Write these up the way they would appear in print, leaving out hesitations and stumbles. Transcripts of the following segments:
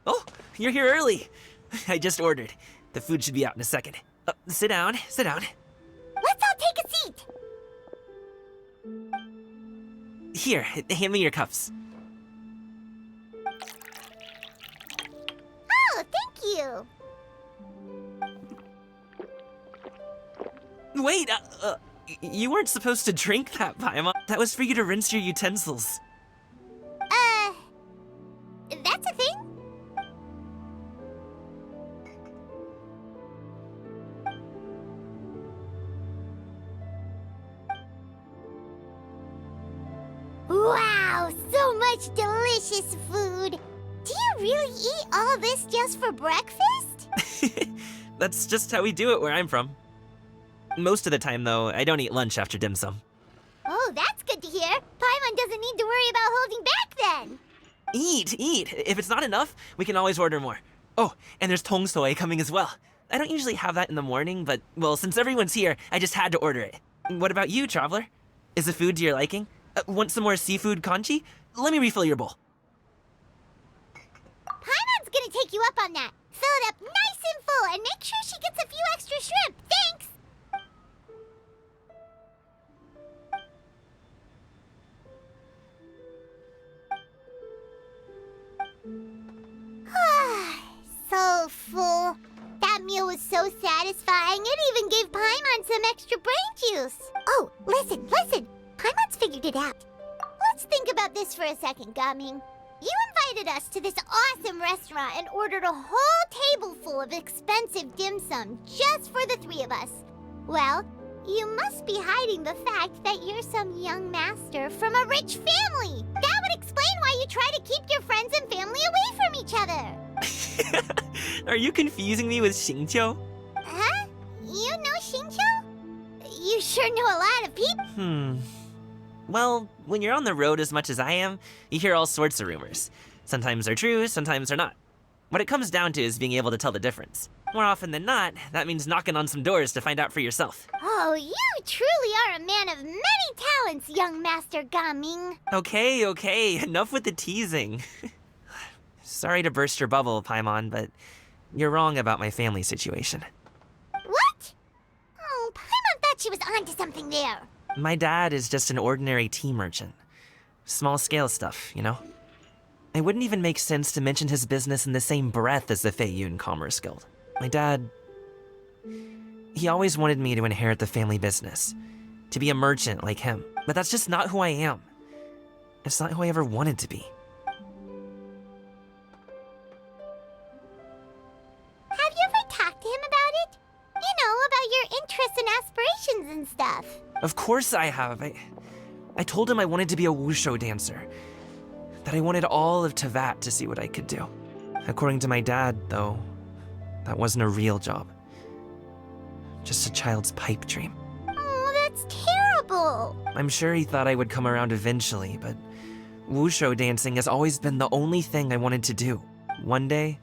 Oh, you're here early. I just ordered. The food should be out in a second. Sit down, sit down. Let's all take a seat. Here, hand me your cups. Oh, thank you. Wait, you weren't supposed to drink that, Paimon. That was for you to rinse your utensils. That's a thing? Wow, so much delicious food. Do you really eat all this just for breakfast? That's just how we do it where I'm from. Most of the time, though, I don't eat lunch after dim sum. Oh, that's good to hear. Paimon doesn't need to worry about holding back then. Eat! If it's not enough, we can always order more. Oh, and there's tong soy coming as well. I don't usually have that in the morning, but, well, since everyone's here, I just had to order it. What about you, traveler? Is the food to your liking? Want some more seafood congee? Let me refill your bowl. Paimon's gonna take you up on that. Fill it up nice and full and make sure she gets a few extra shrimp. Thanks! So full. That meal was so satisfying, it even gave Paimon some extra brain juice. Oh, listen. Paimon's figured it out. Let's think about this for a second, Gaming. You invited us to this awesome restaurant and ordered a whole table full of expensive dim sum just for the three of us. Well, you must be hiding the fact that you're some young master from a rich family. That would explain why you try to keep your friends and family away from each other. Are you confusing me with Xingqiu? Huh? You know Xingqiu? You sure know a lot of people. Well, when you're on the road as much as I am, you hear all sorts of rumors. Sometimes they're true, sometimes they're not. What it comes down to is being able to tell the difference. More often than not, that means knocking on some doors to find out for yourself. Oh, you truly are a man of many talents, young Master Gaming. Okay, enough with the teasing. Sorry to burst your bubble, Paimon, but you're wrong about my family situation. What? Oh, Paimon thought she was onto something there. My dad is just an ordinary tea merchant. Small scale stuff, you know? It wouldn't even make sense to mention his business in the same breath as the Feiyun Commerce Guild. My dad, he always wanted me to inherit the family business, to be a merchant like him. But that's just not who I am. It's not who I ever wanted to be. Have you ever talked to him about it? You know, about your interests and aspirations and stuff. Of course I have. I told him I wanted to be a wushu dancer. That I wanted all of Tevat to see what I could do. According to my dad, though, that wasn't a real job. Just a child's pipe dream. Oh, that's terrible. I'm sure he thought I would come around eventually, but wushu dancing has always been the only thing I wanted to do. One day,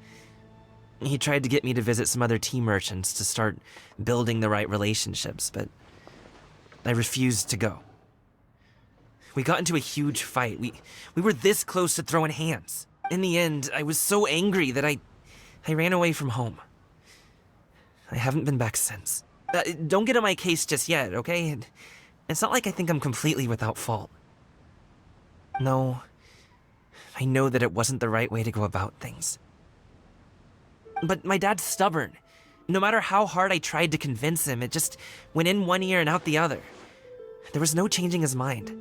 he tried to get me to visit some other tea merchants to start building the right relationships, but I refused to go. We got into a huge fight. We were this close to throwing hands. In the end, I was so angry that I ran away from home. I haven't been back since. Don't get on my case just yet, okay? It's not like I think I'm completely without fault. No, I know that it wasn't the right way to go about things. But my dad's stubborn. No matter how hard I tried to convince him, it just went in one ear and out the other. There was no changing his mind.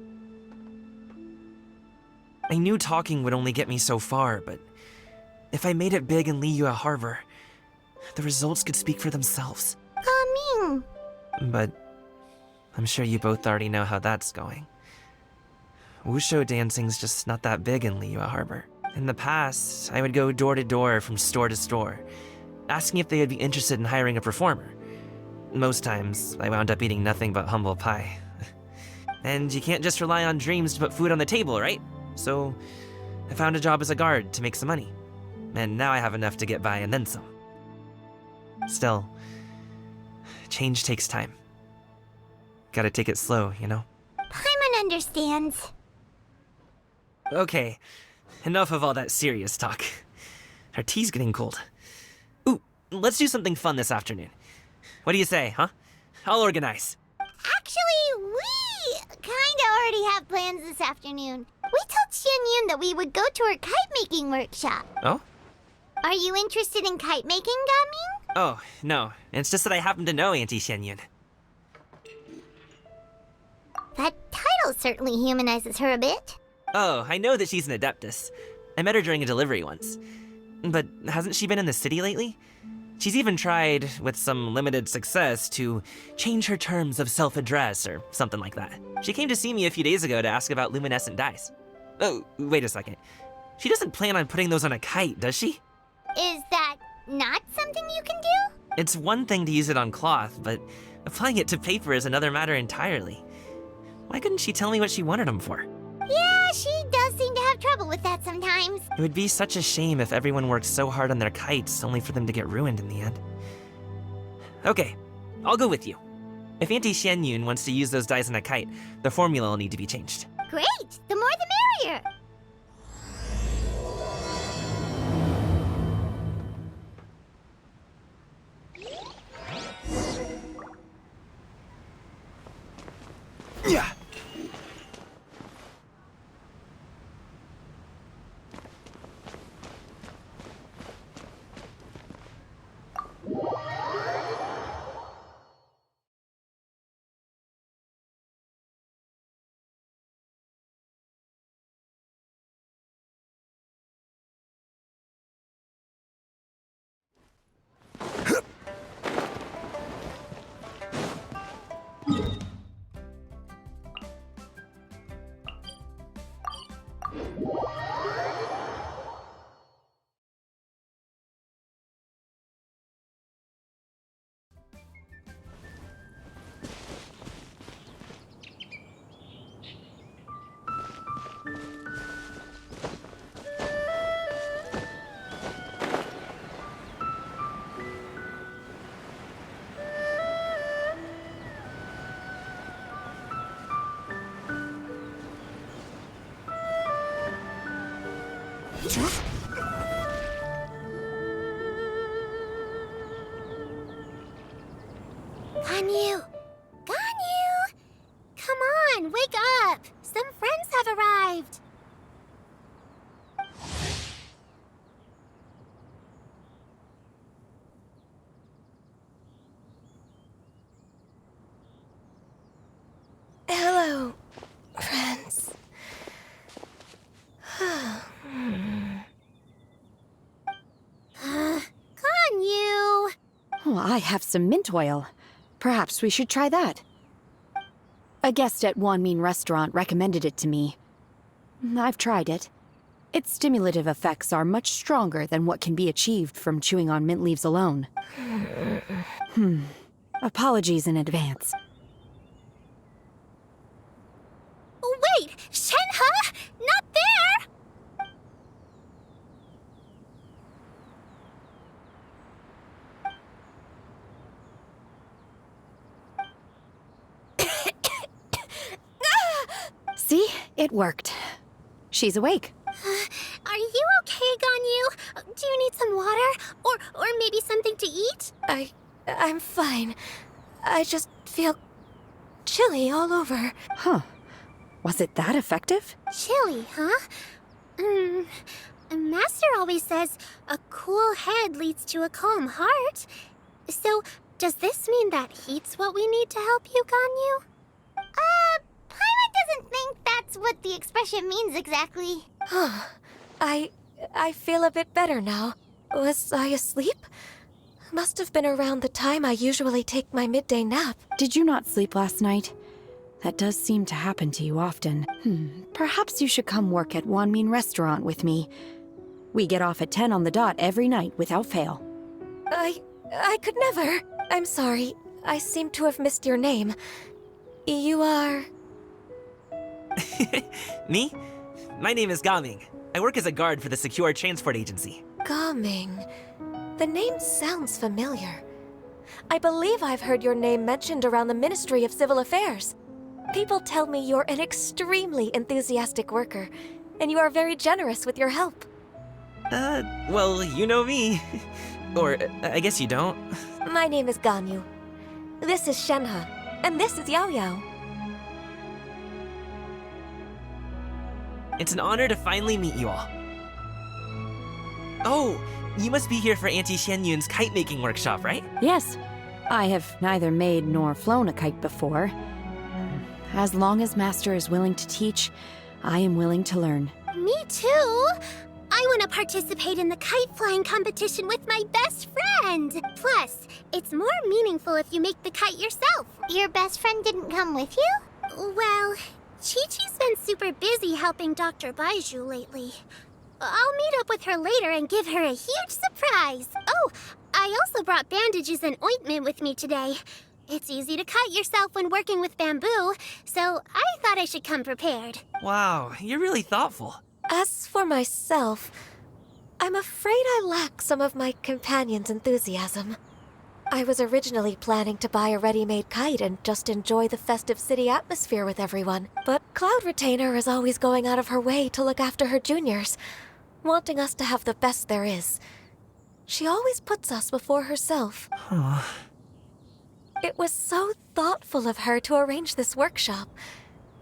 I knew talking would only get me so far, but if I made it big in Liyue Harbor, the results could speak for themselves. Gaming. But I'm sure you both already know how that's going. Wushu dancing's just not that big in Liyue Harbor. In the past, I would go door to door from store to store, asking if they would be interested in hiring a performer. Most times, I wound up eating nothing but humble pie. And you can't just rely on dreams to put food on the table, right? So I found a job as a guard to make some money. And now I have enough to get by and then some. Still, change takes time. Gotta take it slow, you know? Paimon understands. Okay, enough of all that serious talk. Our tea's getting cold. Ooh, let's do something fun this afternoon. What do you say, huh? I'll organize. Actually, we kinda already have plans this afternoon. We told Xianyun that we would go to her kite-making workshop. Oh? Are you interested in kite-making, Gaming? Oh, no. It's just that I happen to know Auntie Xianyun. That title certainly humanizes her a bit. Oh, I know that she's an adeptus. I met her during a delivery once. But hasn't she been in the city lately? She's even tried, with some limited success, to change her terms of self-address or something like that. She came to see me a few days ago to ask about luminescent dyes. Oh, wait a second. She doesn't plan on putting those on a kite, does she? Is that not something you can do? It's one thing to use it on cloth, but applying it to paper is another matter entirely. Why couldn't she tell me what she wanted them for? Yeah, she does seem to have trouble with that sometimes. It would be such a shame if everyone worked so hard on their kites only for them to get ruined in the end. Okay, I'll go with you. If Auntie Xianyun wants to use those dyes on a kite, the formula will need to be changed. Great! The more the merrier! Yeah. Ganyu! Ganyu! Come on, wake up! Some friends have arrived! Hello, friends. Ganyu! Oh, I have some mint oil. Perhaps we should try that. A guest at Wanmin Restaurant recommended it to me. I've tried it. Its stimulative effects are much stronger than what can be achieved from chewing on mint leaves alone. Apologies in advance. Wait! Shenhe! Not there! See? It worked. She's awake. Are you okay, Ganyu? Do you need some water? Or maybe something to eat? I'm fine. I just feel chilly all over. Huh. Was it that effective? Chilly, huh? Master always says a cool head leads to a calm heart. So, does this mean that heat's what we need to help you, Ganyu? Paimon doesn't think that's what the expression means exactly. I feel a bit better now. Was I asleep? Must have been around the time I usually take my midday nap. Did you not sleep last night? That does seem to happen to you often. Perhaps you should come work at Wanmin Restaurant with me. We get off at 10 on the dot every night without fail. I could never. I'm sorry. I seem to have missed your name. You are... Me? My name is Gaming. I work as a guard for the Secure Transport Agency. Gaming. The name sounds familiar. I believe I've heard your name mentioned around the Ministry of Civil Affairs. People tell me you're an extremely enthusiastic worker, and you are very generous with your help. Well, you know me. Or, I guess you don't. My name is Ganyu. This is Shenhe. And this is Yao Yao. It's an honor to finally meet you all. Oh, you must be here for Auntie Xianyun's kite-making workshop, right? Yes. I have neither made nor flown a kite before. As long as Master is willing to teach, I am willing to learn. Me too. I want to participate in the kite flying competition with my best friend. Plus, it's more meaningful if you make the kite yourself. Your best friend didn't come with you? Well, Chi-Chi's been super busy helping Dr. Baiju lately. I'll meet up with her later and give her a huge surprise. Oh, I also brought bandages and ointment with me today. It's easy to cut yourself when working with bamboo, so I thought I should come prepared. Wow, you're really thoughtful. As for myself, I'm afraid I lack some of my companion's enthusiasm. I was originally planning to buy a ready-made kite and just enjoy the festive city atmosphere with everyone. But Cloud Retainer is always going out of her way to look after her juniors, wanting us to have the best there is. She always puts us before herself. Huh. It was so thoughtful of her to arrange this workshop,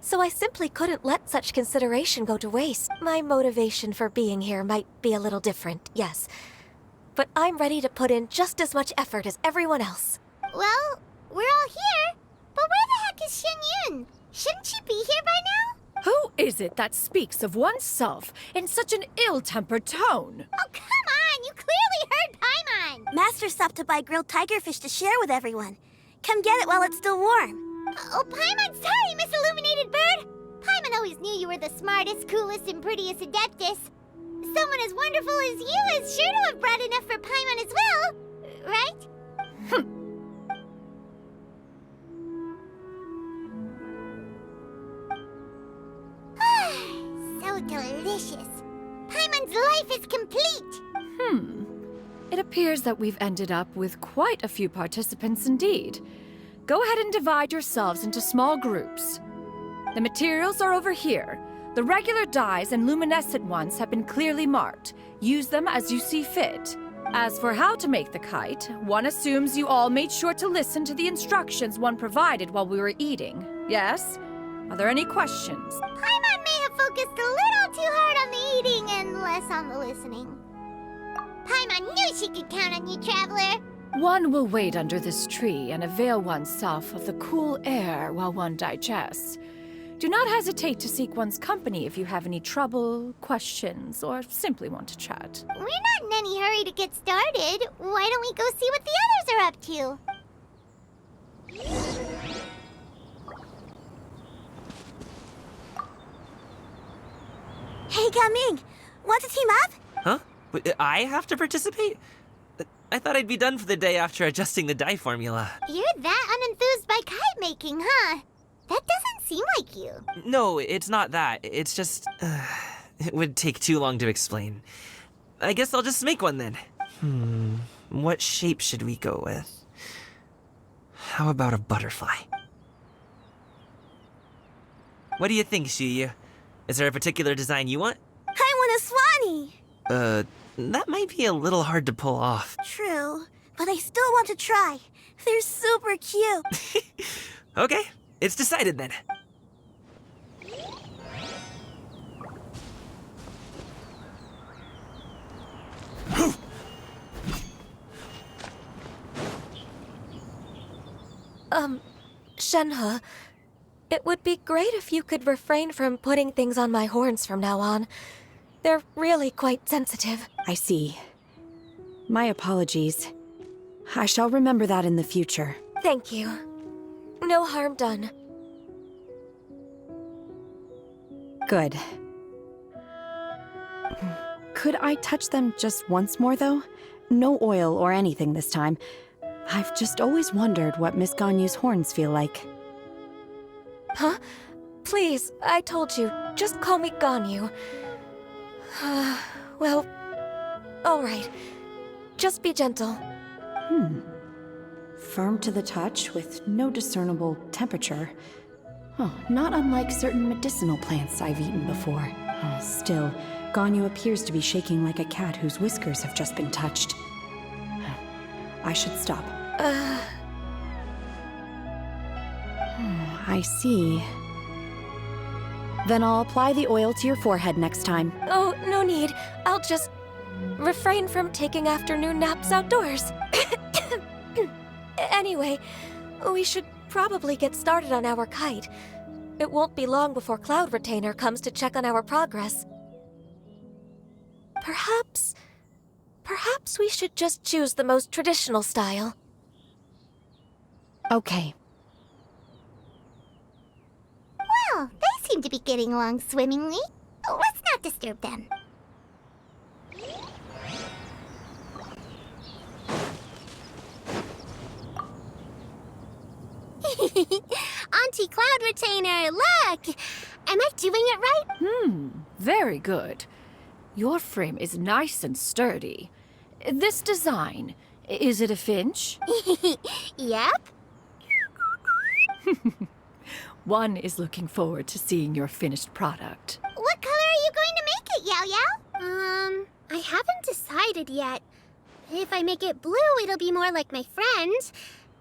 so I simply couldn't let such consideration go to waste. My motivation for being here might be a little different, yes, but I'm ready to put in just as much effort as everyone else. Well, we're all here, but where the heck is Xianyun? Shouldn't she be here by now? Who is it that speaks of oneself in such an ill-tempered tone? Oh, come on! You clearly heard Paimon! Master stopped to buy grilled tigerfish to share with everyone. Come get it while it's still warm. Oh, Paimon, sorry, Miss Illuminated Bird! Paimon always knew you were the smartest, coolest, and prettiest Adeptus. Someone as wonderful as you is sure to have brought enough for Paimon as well, right? So delicious. Paimon's life is complete. It appears that we've ended up with quite a few participants indeed. Go ahead and divide yourselves into small groups. The materials are over here. The regular dyes and luminescent ones have been clearly marked. Use them as you see fit. As for how to make the kite, one assumes you all made sure to listen to the instructions one provided while we were eating. Yes? Are there any questions? Paimon may have focused a little too hard on the eating and less on the listening. Paimon knew she could count on you, Traveler. One will wait under this tree and avail oneself of the cool air while one digests. Do not hesitate to seek one's company if you have any trouble, questions, or simply want to chat. We're not in any hurry to get started. Why don't we go see what the others are up to? Hey, Gaming! Want to team up? Huh? But I have to participate? I thought I'd be done for the day after adjusting the dye formula. You're that unenthused by kite making, huh? That doesn't seem like you. No, it's not that. It's just... it would take too long to explain. I guess I'll just make one then. What shape should we go with? How about a butterfly? What do you think, Shiyu? Is there a particular design you want? I want a swanee! That might be a little hard to pull off. True, but I still want to try. They're super cute. Okay, it's decided then. Shenhe, it would be great if you could refrain from putting things on my horns from now on. They're really quite sensitive. I see. My apologies. I shall remember that in the future. Thank you. No harm done. Good. Could I touch them just once more, though? No oil or anything this time. I've just always wondered what Miss Ganyu's horns feel like. Huh? Please, I told you. Just call me Ganyu. Well, all right. Just be gentle. Firm to the touch with no discernible temperature. Oh, not unlike certain medicinal plants I've eaten before. Still, Ganyu appears to be shaking like a cat whose whiskers have just been touched. I should stop. I see. Then I'll apply the oil to your forehead next time. Oh, no need. I'll just refrain from taking afternoon naps outdoors. Anyway, we should probably get started on our kite. It won't be long before Cloud Retainer comes to check on our progress. Perhaps we should just choose the most traditional style. Okay. Well, they seem to be getting along swimmingly. Let's not disturb them. Auntie Cloud Retainer, look! Am I doing it right? Very good. Your frame is nice and sturdy. This design, is it a finch? Yep. One is looking forward to seeing your finished product. What color are you going to make it, Yao Yao? I haven't decided yet. If I make it blue, it'll be more like my friend.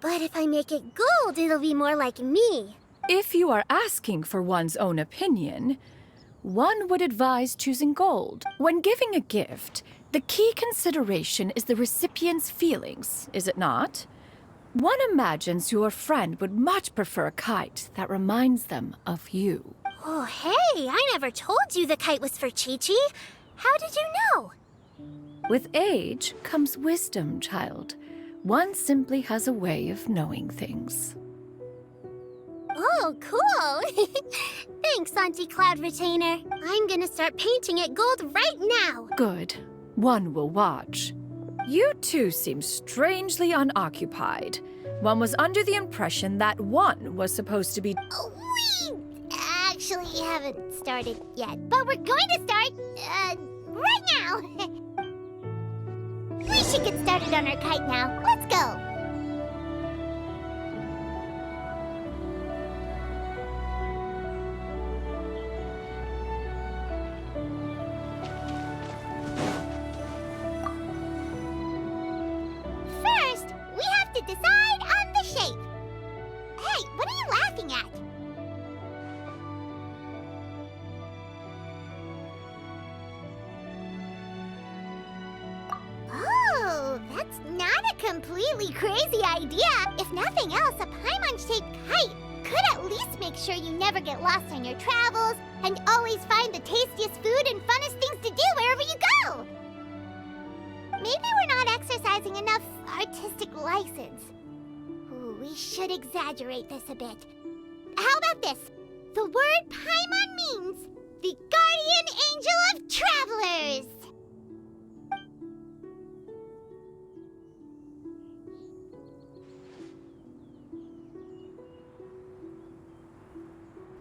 But if I make it gold, it'll be more like me. If you are asking for one's own opinion, one would advise choosing gold. When giving a gift, the key consideration is the recipient's feelings, is it not? One imagines your friend would much prefer a kite that reminds them of you. Oh, hey, I never told you the kite was for Chi-Chi. How did you know? With age comes wisdom, child. One simply has a way of knowing things. Oh, cool. Thanks, Auntie Cloud Retainer. I'm gonna start painting it gold right now. Good. One will watch. You two seem strangely unoccupied. One was under the impression that one was supposed to be... We actually haven't started yet, but we're going to start, right now. We should get started on our kite now. Let's go. First, we have to decide on the shape. Hey, what are you laughing at? Oh, that's not a completely crazy idea. If nothing else, a Paimon-shaped kite could at least make sure you never get lost on your travels and always find the tastiest food and funnest things to do wherever you go. Maybe we're not exercising enough artistic license. Ooh, we should exaggerate this a bit. How about this? The word Paimon means the guardian angel of travelers.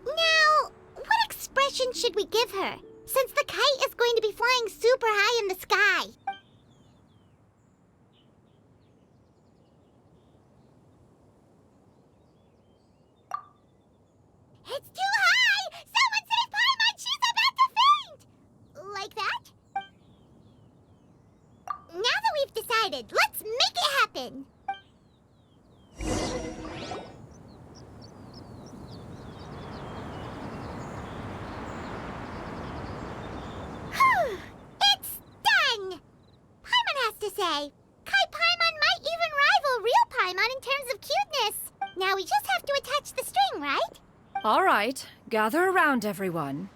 Now, what expression should we give her, since the kite is going to be flying super high in the sky? It's too high! Someone save Paimon! She's about to faint! Like that? Now that we've decided, let's make it happen! It's done! Paimon has to say, Kite Paimon might even rival real Paimon in terms of cuteness. Now we just have to attach the string, right? All right, gather around, everyone.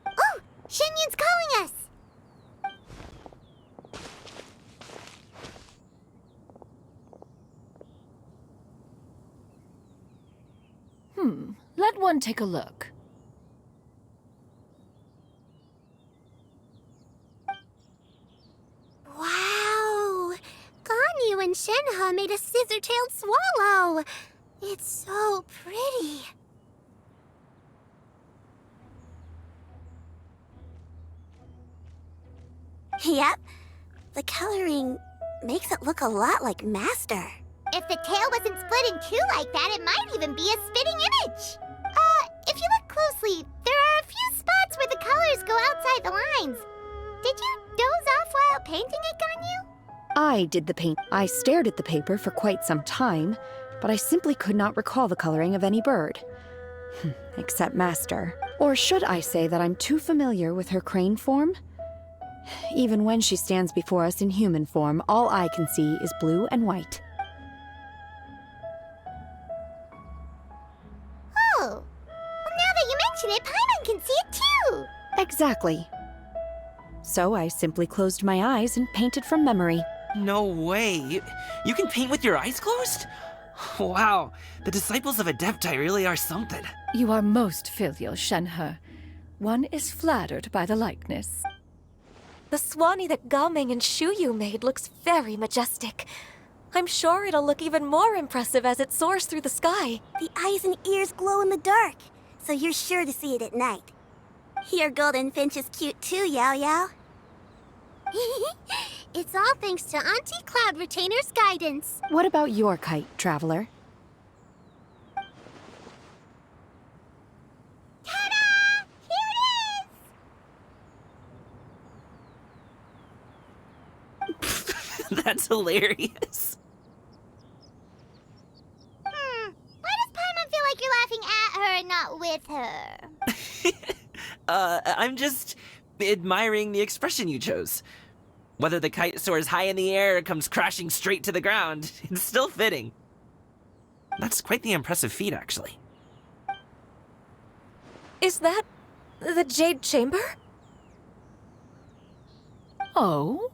Oh, Shenyun's calling us! Let one take a look. Wow! Ganyu and Shenhe made a scissor-tailed swallow! It's so pretty. Yep. The coloring makes it look a lot like Master. If the tail wasn't split in two like that, it might even be a spitting image. If you look closely, there are a I did the paint. I stared at the paper for quite some time, but I simply could not recall the coloring of any bird. Except Master. Or should I say that I'm too familiar with her crane form? Even when she stands before us in human form, all I can see is blue and white. Oh, well, now that you mention it, Paimon can see it too. Exactly. So I simply closed my eyes and painted from memory. No way. You can paint with your eyes closed? Wow, the disciples of Adepti really are something. You are most filial, Shenhe. One is flattered by the likeness. The Swanee that Gaming and Shuyu made looks very majestic. I'm sure it'll look even more impressive as it soars through the sky. The eyes and ears glow in the dark, so you're sure to see it at night. Your golden finch is cute too, Yao Yao. It's all thanks to Auntie Cloud Retainer's guidance. What about your kite, Traveler? Ta-da! Here it is! That's hilarious. Why does Paimon feel like you're laughing at her and not with her? I'm just admiring the expression you chose. Whether the kite soars high in the air or comes crashing straight to the ground, it's still fitting. That's quite the impressive feat, actually. Is that the Jade Chamber? Oh?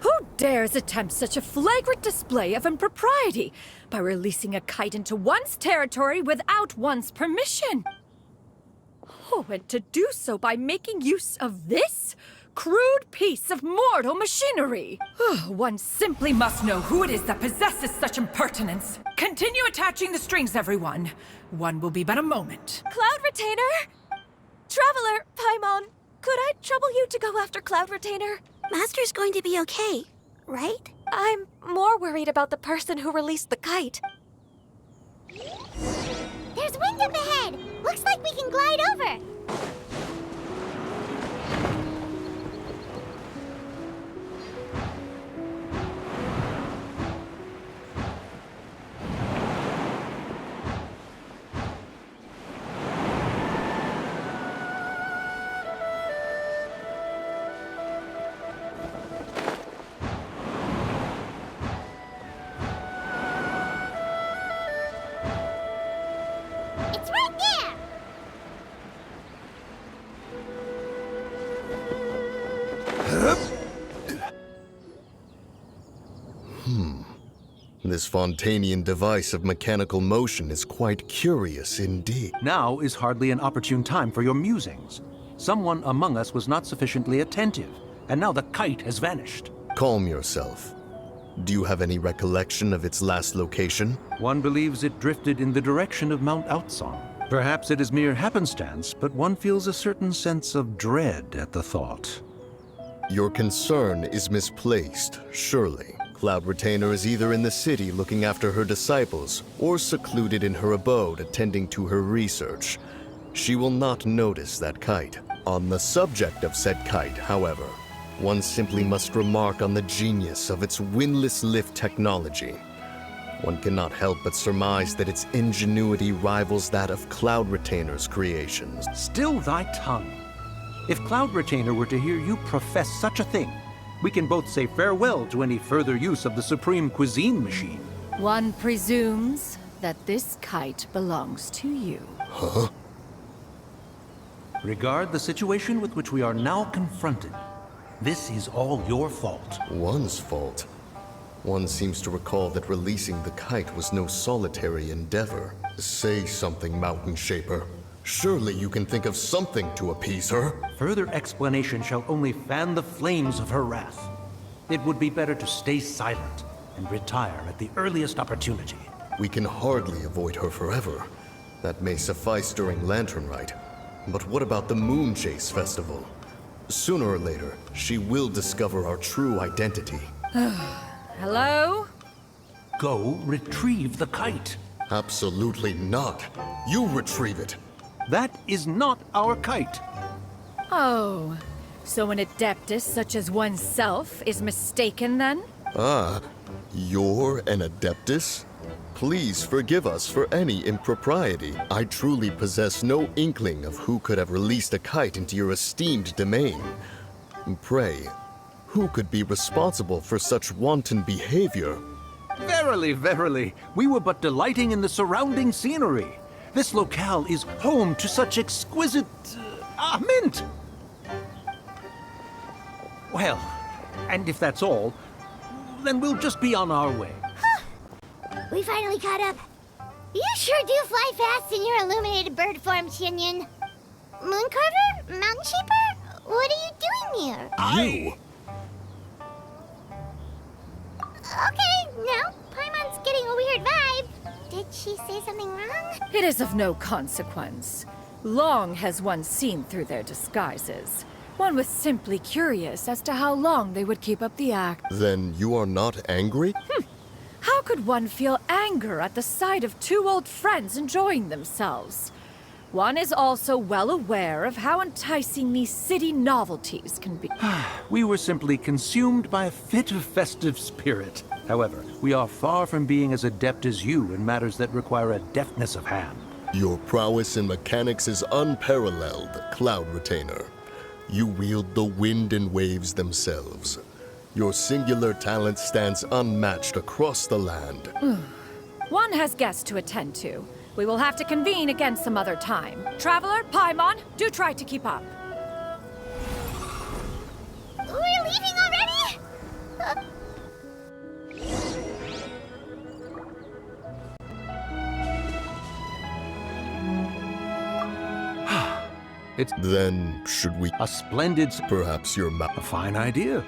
Who dares attempt such a flagrant display of impropriety by releasing a kite into one's territory without one's permission? Oh, and to do so by making use of this crude piece of mortal machinery. One simply must know who it is that possesses such impertinence. Continue attaching the strings, everyone. One will be but a moment. Cloud Retainer? Traveler, Paimon, could I trouble you to go after Cloud Retainer? Master's going to be okay, right? I'm more worried about the person who released the kite. There's wind up ahead. Looks like we can glide over. It's right there! This Fontanian device of mechanical motion is quite curious indeed. Now is hardly an opportune time for your musings. Someone among us was not sufficiently attentive, and now the kite has vanished. Calm yourself. Do you have any recollection of its last location? One believes it drifted in the direction of Mount Outsong. Perhaps it is mere happenstance, but one feels a certain sense of dread at the thought. Your concern is misplaced, surely. Cloud Retainer is either in the city looking after her disciples, or secluded in her abode attending to her research. She will not notice that kite. On the subject of said kite, however, one simply must remark on the genius of its windless lift technology. One cannot help but surmise that its ingenuity rivals that of Cloud Retainer's creations. Still thy tongue. If Cloud Retainer were to hear you profess such a thing, we can both say farewell to any further use of the Supreme Cuisine Machine. One presumes that this kite belongs to you. Huh? Regard the situation with which we are now confronted. This is all your fault. One's fault. One seems to recall that releasing the kite was no solitary endeavor. Say something, Mountain Shaper. Surely you can think of something to appease her. Further explanation shall only fan the flames of her wrath. It would be better to stay silent and retire at the earliest opportunity. We can hardly avoid her forever. That may suffice during Lantern Rite. But what about the Moon Chase Festival? Sooner or later, she will discover our true identity. Hello? Go retrieve the kite. Absolutely not. You retrieve it. That is not our kite. Oh, so an adeptus such as oneself is mistaken then? Ah, you're an adeptus? Please forgive us for any impropriety. I truly possess no inkling of who could have released a kite into your esteemed domain. Pray, who could be responsible for such wanton behavior? Verily, verily, we were but delighting in the surrounding scenery. This locale is home to such exquisite... mint! Well, and if that's all, then we'll just be on our way. We finally caught up. You sure do fly fast in your illuminated bird form, Shinyan. Mooncarver? Mountain Shaper? What are you doing here? You! Okay, now Paimon's getting a weird vibe. Did she say something wrong? It is of no consequence. Long has one seen through their disguises. One was simply curious as to how long they would keep up the act. Then you are not angry? How could one feel anger at the sight of two old friends enjoying themselves? One is also well aware of how enticing these city novelties can be. We were simply consumed by a fit of festive spirit. However, we are far from being as adept as you in matters that require a deftness of hand. Your prowess in mechanics is unparalleled, Cloud Retainer. You wield the wind and waves themselves. Your singular talent stands unmatched across the land. One has guests to attend to. We will have to convene again some other time. Traveler, Paimon, do try to keep up. We're leaving already? Then, should we... A splendid... Perhaps your A fine idea.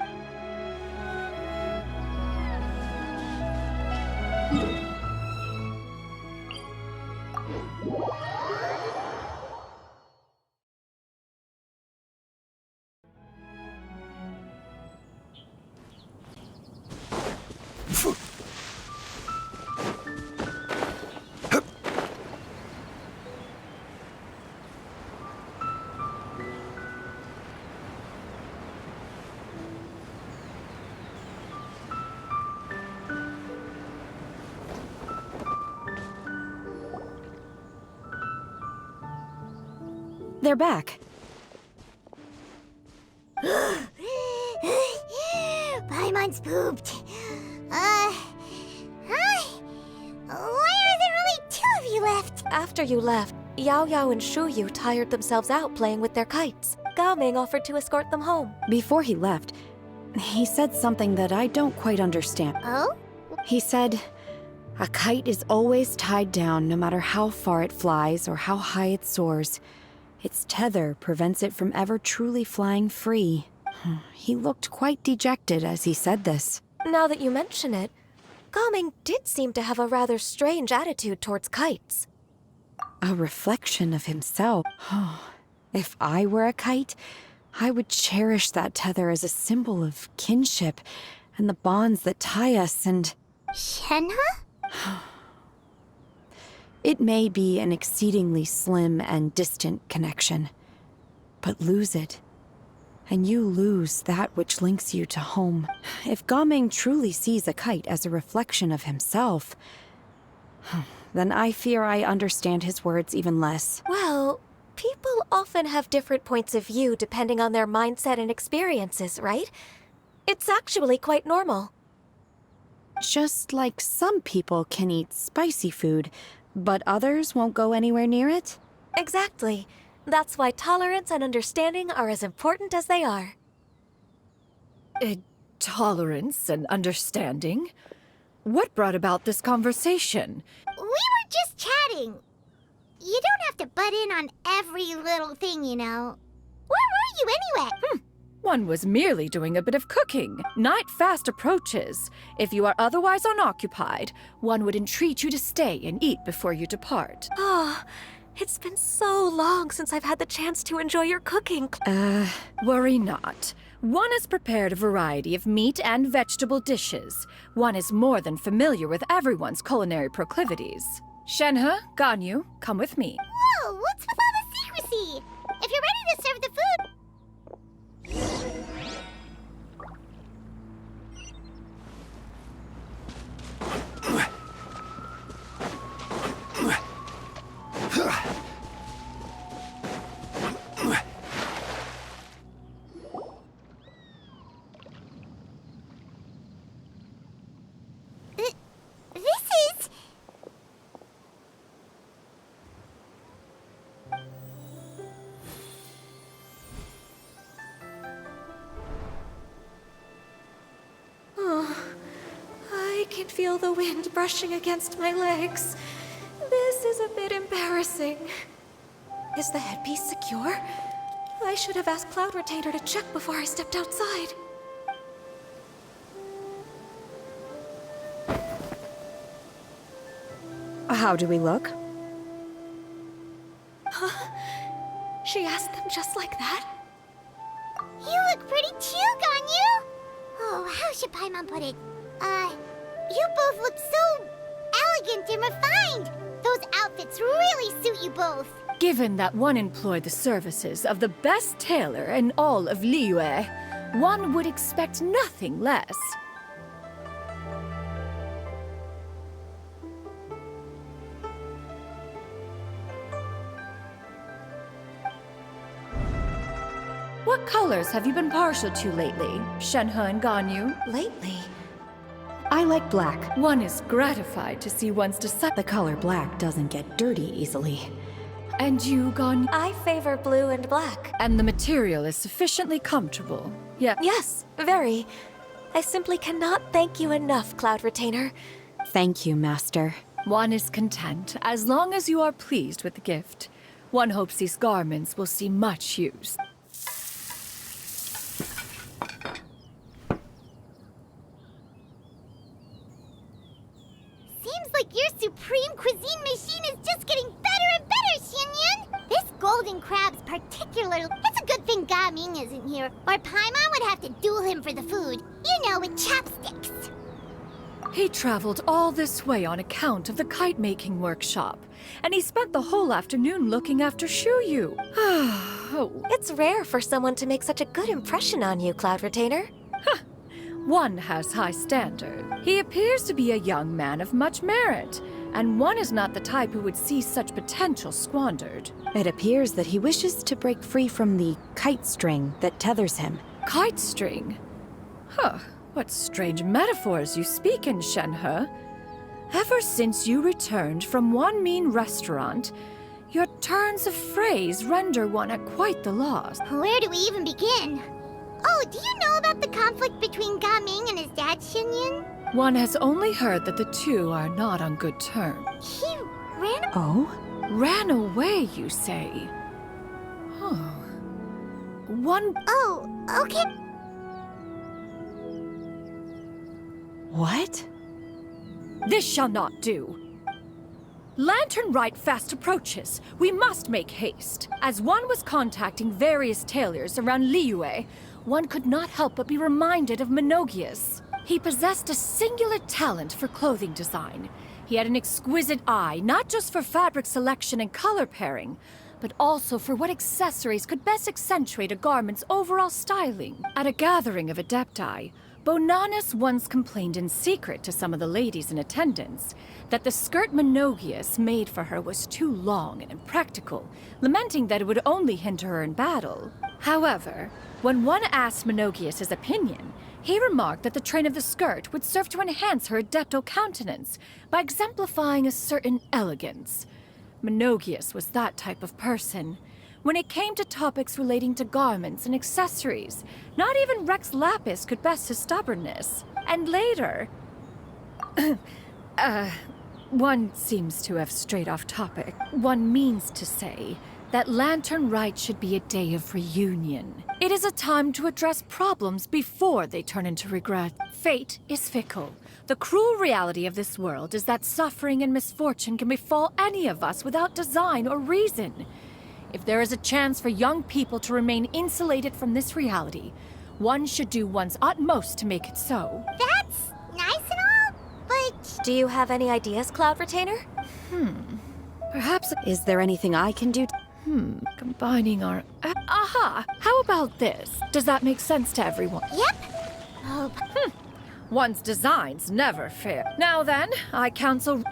They're back. Paimon's pooped. Hi. Why are there only two of you left? After you left, Yao Yao and Shu Yu tired themselves out playing with their kites. Gao Ming offered to escort them home. Before he left, he said something that I don't quite understand. Oh? He said, a kite is always tied down no matter how far it flies or how high it soars. Its tether prevents it from ever truly flying free. He looked quite dejected as he said this. Now that you mention it, Gao Ming did seem to have a rather strange attitude towards kites. A reflection of himself. If I were a kite, I would cherish that tether as a symbol of kinship and the bonds that tie us and... Shenhe? It may be an exceedingly slim and distant connection, but lose it, and you lose that which links you to home. If Gao Ming truly sees a kite as a reflection of himself, then I fear I understand his words even less. Well, people often have different points of view depending on their mindset and experiences, right? It's actually quite normal. Just like some people can eat spicy food, but others won't go anywhere near it? Exactly. That's why tolerance and understanding are as important as they are. Tolerance and understanding? What brought about this conversation? We were just chatting. You don't have to butt in on every little thing, you know. Where were you anyway? One was merely doing a bit of cooking. Night fast approaches. If you are otherwise unoccupied, one would entreat you to stay and eat before you depart. Oh, it's been so long since I've had the chance to enjoy your cooking. Worry not. One has prepared a variety of meat and vegetable dishes. One is more than familiar with everyone's culinary proclivities. Shenhe, Ganyu, come with me. Whoa, what's with all the secrecy? If you're ready to serve the food... This is... Oh, I can feel the wind brushing against my legs. This is a bit embarrassing. Is the headpiece secure? I should have asked Cloud Retainer to check before I stepped outside. How do we look? She asked them just like that? You look pretty too, Ganyu! Oh, how should Paimon put it? You both look so elegant and refined! Those outfits really suit you both. Given that one employed the services of the best tailor in all of Liyue, one would expect nothing less. What colors have you been partial to lately, Shenhe and Ganyu? Lately? I like black. One is gratified to see one's The color black doesn't get dirty easily. And you, Ganyu? I favor blue and black. And the material is sufficiently comfortable. Yeah. Yes, very. I simply cannot thank you enough, Cloud Retainer. Thank you, Master. One is content, as long as you are pleased with the gift. One hopes these garments will see much use. Seems like your supreme cuisine machine is just getting better and better, Xinyun! This golden crab's particularly... It's a good thing Ga Ming isn't here, or Paimon would have to duel him for the food. You know, with chopsticks. He traveled all this way on account of the kite-making workshop, and he spent the whole afternoon looking after Shuyu. Oh. It's rare for someone to make such a good impression on you, Cloud Retainer. One has high standard. He appears to be a young man of much merit, and one is not the type who would see such potential squandered. It appears that he wishes to break free from the kite string that tethers him. Kite string? Huh. What strange metaphors you speak in, Shenhe. Ever since you returned from one mean restaurant, your turns of phrase render one at quite the loss. Where do we even begin? Oh, do you know about the conflict between Ga Ming and his dad, Xinyun? One has only heard that the two are not on good terms. He ran... Oh? Ran away, you say? Huh. One... Oh, okay. What? This shall not do. Lantern Rite fast approaches. We must make haste. As one was contacting various tailors around Liyue, one could not help but be reminded of Menogius. He possessed a singular talent for clothing design. He had an exquisite eye, not just for fabric selection and color pairing, but also for what accessories could best accentuate a garment's overall styling. At a gathering of Adepti, Bonanis once complained in secret to some of the ladies in attendance that the skirt Menogius made for her was too long and impractical, lamenting that it would only hinder her in battle. However, when one asked Menogius his opinion, he remarked that the train of the skirt would serve to enhance her adeptal countenance by exemplifying a certain elegance. Menogius was that type of person. When it came to topics relating to garments and accessories, not even Rex Lapis could best his stubbornness. And later... one seems to have strayed off topic. One means to say that Lantern Rite should be a day of reunion. It is a time to address problems before they turn into regret. Fate is fickle. The cruel reality of this world is that suffering and misfortune can befall any of us without design or reason. If there is a chance for young people to remain insulated from this reality, one should do one's utmost to make it so. That's nice and all, but... Do you have any ideas, Cloud Retainer? Perhaps Is there anything I can do? combining our... Aha! How about this? Does that make sense to everyone? Yep. Oh, One's designs never fail. Now then, I counsel...